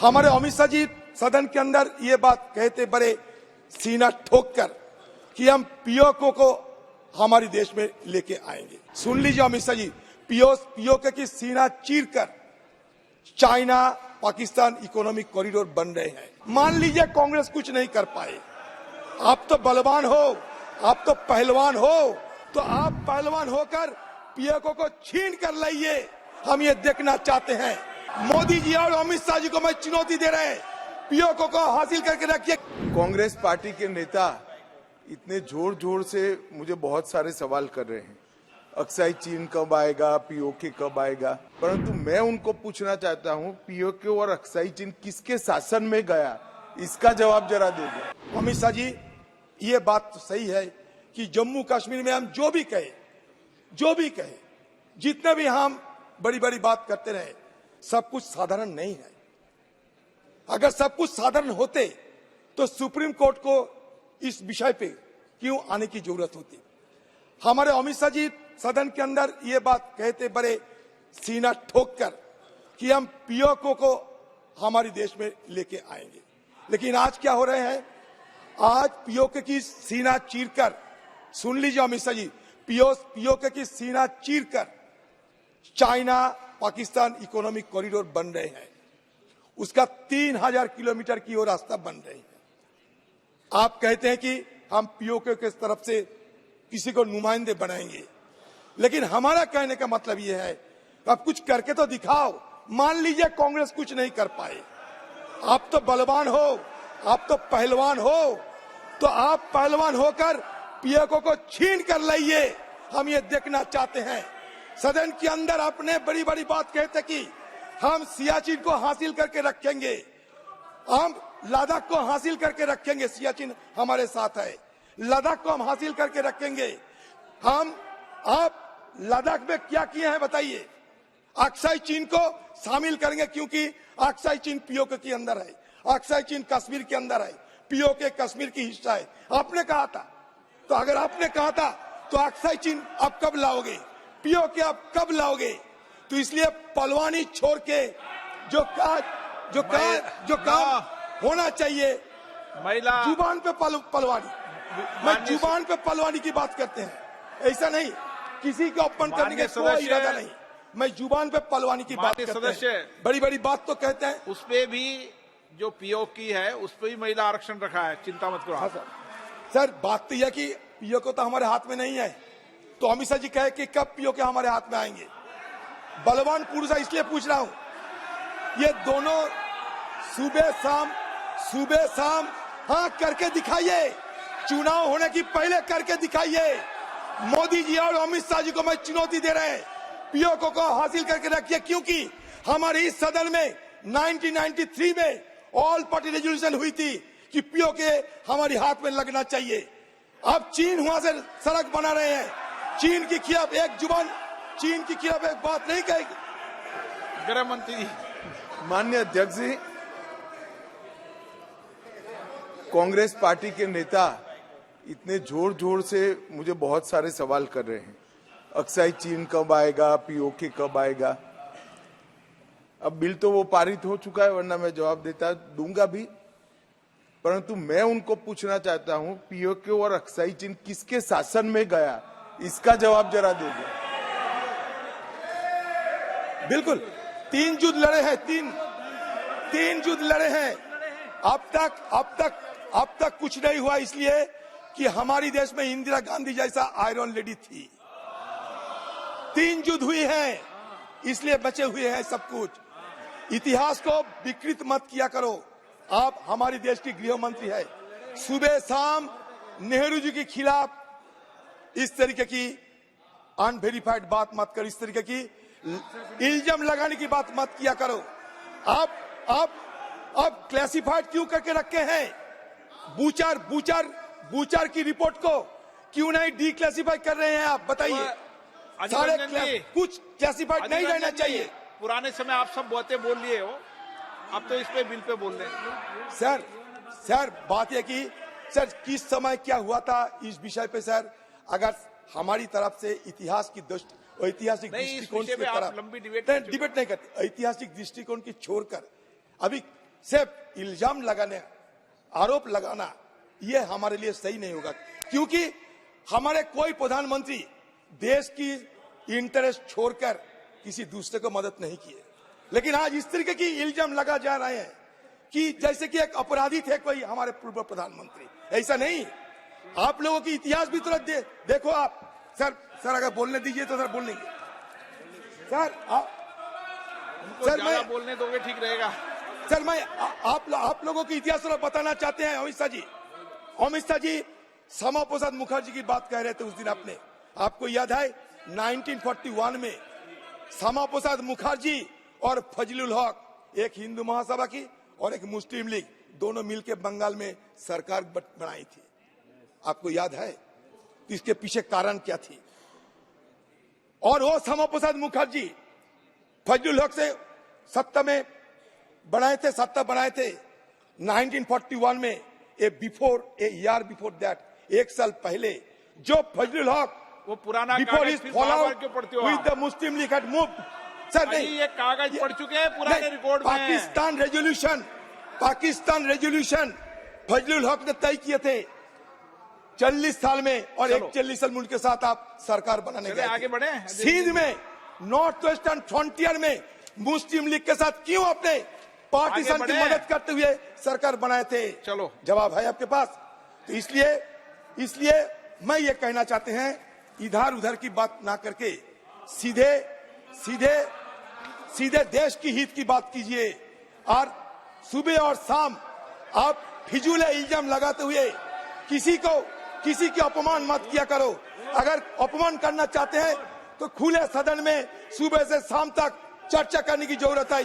हमारे अमित शाह जी सदन के अंदर ये बात कहते बड़े सीना ठोक कर कि हम पीओके को हमारे देश में लेके आएंगे। सुन लीजिए अमित शाह जी, पीओके की सीना चीर कर चाइना पाकिस्तान इकोनॉमिक कॉरिडोर बन रहे हैं। मान लीजिए कांग्रेस कुछ नहीं कर पाए, आप तो बलवान हो, आप तो पहलवान हो, तो आप पहलवान होकर पीओके को छीन कर लाइए। हम ये देखना चाहते हैं। मोदी जी और अमित शाह जी को मैं चुनौती दे रहे हैं, पीओके को हासिल करके रखिए। कांग्रेस पार्टी के नेता इतने जोर जोर से मुझे बहुत सारे सवाल कर रहे हैं, अक्साई चीन कब आएगा, पीओके कब आएगा, परंतु मैं उनको पूछना चाहता हूं, पीओके और अक्साई चीन किसके शासन में गया, इसका जवाब जरा दे दो। अमित शाह जी, ये बात तो सही है कि जम्मू कश्मीर में हम जो भी कहे, जितने भी हम बड़ी बड़ी बात करते रहे, सब कुछ साधारण नहीं है। अगर सब कुछ साधारण होते तो सुप्रीम कोर्ट को इस विषय पे क्यों आने की जरूरत होती। हमारे अमित शाह जी सदन के अंदर ये बात कहते बड़े सीना ठोक कर कि हम पीओके को हमारे देश में लेके आएंगे। लेकिन आज क्या हो रहे हैं, आज पीओके की सीना चीरकर, सुन लीजिए अमित शाह जी, पीओके की सीना चीरकर चाइना पाकिस्तान इकोनॉमिक कॉरिडोर बन रहे हैं। उसका 3000 किलोमीटर की ओर रास्ता बन रहे हैं। आप कहते हैं कि हम पीओके के तरफ से किसी को नुमाइंदे बनाएंगे, लेकिन हमारा कहने का मतलब यह है, आप कुछ करके तो दिखाओ। मान लीजिए कांग्रेस कुछ नहीं कर पाए, आप तो बलवान हो, आप तो पहलवान हो, तो आप पहलवान होकर पीओके को छीन कर लाइए। हम ये देखना चाहते हैं। सदन के अंदर आपने बड़ी बड़ी बात कहते कि हम सियाचिन को हासिल करके रखेंगे, हम लद्दाख को हासिल करके रखेंगे। सियाचिन हमारे साथ है, लद्दाख को हम हासिल करके रखेंगे। आप लद्दाख में क्या किए हैं बताइए। अक्साई चीन को शामिल करेंगे क्योंकि अक्साई चीन पीओके के अंदर है, अक्साई चीन कश्मीर के अंदर है, पीओके कश्मीर की हिस्सा है। आपने कहा था, तो अगर आपने कहा था तो अक्साई चीन आप कब लाओगे, पीओके आप कब लाओगे। तो इसलिए पलवानी छोड़ के जो काम होना चाहिए, जुबान पे पलवानी, मैं जुबान पे पलवानी की बात करते हैं, ऐसा नहीं किसी को अपमान करने का कोई इरादा नहीं। मैं जुबान पे पलवानी की बात करते हैं। बड़ी बड़ी बात तो कहते हैं। उस पे भी जो पीओके है उस पे भी महिला आरक्षण रखा है, चिंता मत करो। हाँ सर, बात तो यह कि पीओके तो हमारे हाथ में नहीं है, तो अमित शाह जी कहे कि कब पीओके हमारे हाथ में आएंगे। बलवान पुरुष है इसलिए पूछ रहा हूं, ये दोनों सुबह शाम हाँ करके दिखाइए, चुनाव होने की पहले करके दिखाइए। मोदी जी और अमित शाह जी को मैं चुनौती दे रहे हैं, पीओके को हासिल करके रखिए, क्योंकि हमारे इस सदन में 1993 में ऑल पार्टी रेजोल्यूशन हुई थी कि पीओके हमारे हाथ में लगना चाहिए। अब चीन वहां से सड़क बना रहे हैं, चीन के खिलाफ एक जुबान, चीन के खिलाफ एक बात नहीं कहेगी। गृह मंत्री माननीय अध्यक्ष जी, कांग्रेस पार्टी के नेता इतने जोर जोर से मुझे बहुत सारे सवाल कर रहे हैं, अक्साई चीन कब आएगा, पीओके कब आएगा। अब बिल तो वो पारित हो चुका है, वरना मैं जवाब दूंगा भी, परंतु मैं उनको पूछना चाहता हूं, पीओके और अक्साई चीन किसके शासन में गया, इसका जवाब जरा दे दो। बिल्कुल, 3 युद्ध लड़े हैं, तीन युद्ध लड़े हैं। अब तक कुछ नहीं हुआ, इसलिए कि हमारी देश में इंदिरा गांधी जैसा आयरन लेडी थी। 3 युद्ध हुए हैं, इसलिए बचे हुए हैं सब कुछ। इतिहास को विकृत मत किया करो। आप हमारी देश की गृह मंत्री है, सुबह शाम नेहरू जी के खिलाफ इस तरीके की अनवेरिफाइड बात मत करो, इस तरीके की इल्जाम लगाने की बात मत किया करो। आप क्लासिफाइड क्यों करके रखे हैं? बूचर की रिपोर्ट को क्यों नहीं डिक्लासिफाई कर रहे हैं आप, बताइए। सारे कुछ क्लासिफाइड नहीं रहना चाहिए। पुराने समय आप सब बातें बोल लिए हो, अब तो इस पे बिल पे बोल रहे हैं। सर बात यह कि सर किस समय क्या हुआ था इस विषय पे, सर अगर हमारी तरफ से ऐतिहासिक दृष्टिकोण की तरफ लंबी डिबेट नहीं करते, ऐतिहासिक दृष्टिकोण की छोड़कर अभी सिर्फ इल्जाम लगाने, आरोप लगाना, यह हमारे लिए सही नहीं होगा, क्योंकि हमारे कोई प्रधानमंत्री देश की इंटरेस्ट छोड़कर किसी दूसरे को मदद नहीं किए। लेकिन आज इस तरीके की इल्जाम लगा जा रहे हैं कि जैसे कि एक अपराधी थे कोई हमारे पूर्व प्रधानमंत्री। ऐसा नहीं, आप लोगों की इतिहास भी तुरंत देखो आप। सर अगर बोलने दीजिए तो सर बोल लेंगे। सर सर मैं बोलने दोगे ठीक रहेगा। सर मैं आप लोगों की इतिहास थोड़ा बताना चाहते हैं। अमित शाह जी श्यामा प्रसाद मुखर्जी की बात कह रहे थे उस दिन। आपको याद है 1941 में श्यामा प्रसाद मुखर्जी और फजलुल हक, एक हिंदू महासभा की और एक मुस्लिम लीग, दोनों मिलकर बंगाल में सरकार बनाई थी। आपको याद है? तो इसके पीछे कारण क्या थी? और वो श्यामा प्रसाद मुखर्जी फजलुल हक से सत्ता बनाए थे 1941 में। ए ईयर बिफोर दैट, एक साल पहले, जो फजलुल हक वो पुराना बिफोर इज फॉलोअप क्यों पढ़ते हो with the Muslim league had moved. Sir नहीं, ये कागज पढ़ चुके हैं पुराने रिकॉर्ड में। पाकिस्तान रेजोल्यूशन फजलुल हक ने तय किए थे 40 साल में, और एक 40 साल मुल्क के साथ आप सरकार बनाने गए। आगे बढ़े। सिंध में नॉर्थ वेस्टर्न फ्रंटियर में मुस्लिम लीग के साथ क्यों अपने पार्टीशन की मदद करते हुए सरकार बनाए थे? चलो, जवाब है आपके पास। तो इसलिए मैं ये कहना चाहते हैं, इधर उधर की बात ना करके सीधे देश की हित की बात कीजिए। और सुबह और शाम आप फिजूल इल्जाम लगाते हुए किसी की अपमान मत किया करो। अगर अपमान करना चाहते हैं तो खुले सदन में सुबह से शाम तक चर्चा करने की जरूरत है।